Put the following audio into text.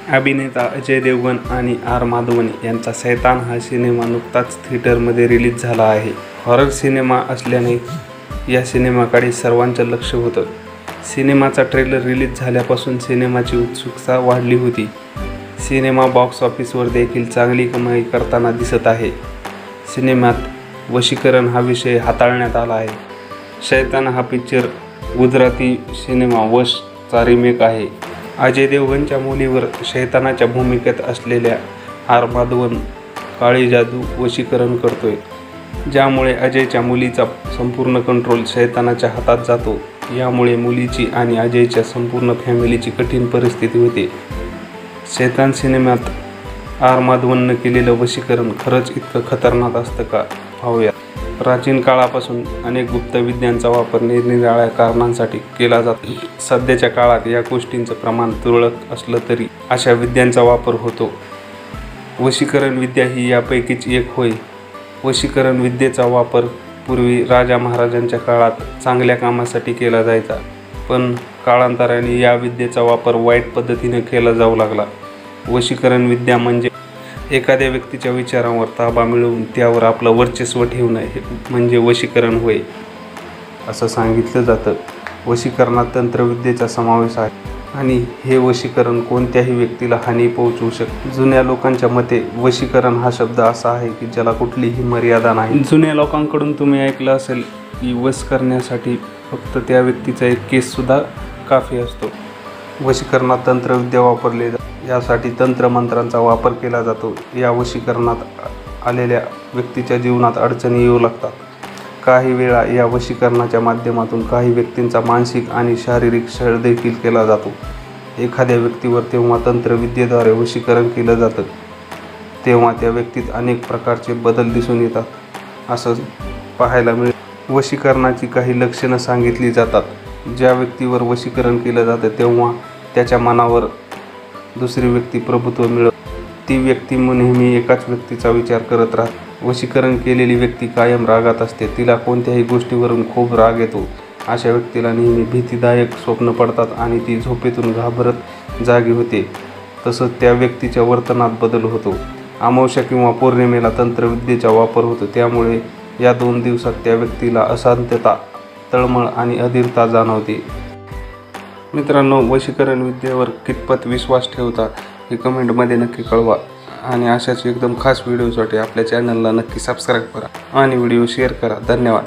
अभिनेता अजय देवगण आणि आर माधवन यांचा सैतान हा सिनेमा नुकताच थिएटरमध्ये रिलीज झाला आहे। हॉरर सिनेमा असल्याने या सिनेमाकडे सर्वांचं लक्ष होतं। सिनेमाचा ट्रेलर रिलीज झाल्यापासून सिनेमाची उत्सुकता वाढली होती। सिनेमा बॉक्स ऑफिसवर देखील चांगली कमाई करताना दिसत आहे। सिनेमात वशीकरण हा विषय हाताळण्यात आला आहे। सैतान हा पिक्चर गुजराती सिनेमा वशचा रिमेक आहे। अजय देवगणच्या मुलीवर शैतानाच्या भूमिकेत असलेल्या आर माधवन काळी जादू वशीकरण करतोय, ज्यामुळे अजयच्या मुलीचा संपूर्ण कंट्रोल शैतानाच्या हातात जातो। यामुळे मुलीची आणि अजयच्या संपूर्ण फॅमिलीची कठीण परिस्थिती होते। सैतान सिनेमात आर माधवननं केलेलं वशीकरण खरंच इतकं खतरनाक असतं का, पाहूया। प्राचीन काळापासून अनेक गुप्त विद्यांचा वापर निरनिराळ्या कारणांसाठी केला जातो। सध्याच्या काळात या गोष्टींचं प्रमाण तुरळक असलं तरी अशा विद्यांचा वापर होतो। वशीकरण विद्या ही यापैकीच एक होय। वशीकरण विद्येचा वापर पूर्वी राजा महाराजांच्या काळात चांगल्या कामासाठी केला जायचा, पण काळांतराने या विद्येचा वापर वाईट पद्धतीने केला जाऊ लागला। वशीकरण विद्या म्हणजे एखाद्या व्यक्तीच्या विचारांवर ताबा मिळवून त्यावर आपलं वर्चस्व ठेवणं हे म्हणजे वशीकरण होय, असं सांगितलं जातं। वशीकरणात तंत्रविद्येचा समावेश आहे आणि हे वशीकरण कोणत्याही व्यक्तीला हानी पोहोचवू शकते। जुन्या लोकांच्या मते वशीकरण हा शब्द असा आहे की ज्याला कुठलीही मर्यादा नाही। जुन्या लोकांकडून तुम्ही ऐकलं असेल की वश करण्यासाठी फक्त त्या व्यक्तीचा एक केससुद्धा काफी असतो। वशीकरणात तंत्रविद्या वापरली जाते, यासाठी तंत्रमंत्रांचा वापर केला जातो। या वशीकरणात आलेल्या व्यक्तीच्या जीवनात अडचणी येऊ लागतात। काही वेळा या वशीकरणाच्या माध्यमातून काही व्यक्तींचा मानसिक आणि शारीरिक छळ देखील केला जातो। एखाद्या व्यक्तीवर तेव्हा तंत्रविद्येद्वारे वशीकरण केलं जातं तेव्हा त्या व्यक्तीत अनेक प्रकारचे बदल दिसून येतात, असं पाहायला मिळेल। वशीकरणाची काही लक्षणं सांगितली जातात। ज्या व्यक्तीवर वशीकरण केलं जातं तेव्हा त्याच्या मनावर दुसरी व्यक्ती प्रभुत्व मिळवते। ती व्यक्ती नेहमी एकाच व्यक्तीचा विचार करत राहते। वशीकरण केलेली व्यक्ती कायम रागात असते, तिला कोणत्याही गोष्टीवरून खूप राग येतो। अशा व्यक्तीला नेहमी भीतीदायक स्वप्न पडतात आणि ती झोपेतून घाबरत जागी होते। तसंच त्या व्यक्तीच्या वर्तनात बदल होतो। अमावस्या किंवा पौर्णिमेला तंत्रविद्येचा वापर होतो, त्यामुळे या 2 दिवसात त्या व्यक्तीला अशांतता, तळमळ आणि अधीरता जाणवते। मित्रांनो, वशीकरण विद्येवर कितपत विश्वास ठेवता हे कमेंटमध्ये नक्की कळवा आणि अशाच एकदम खास व्हिडिओसाठी आपल्या चॅनलला नक्की सबस्क्राईब करा आणि व्हिडिओ शेअर करा। धन्यवाद।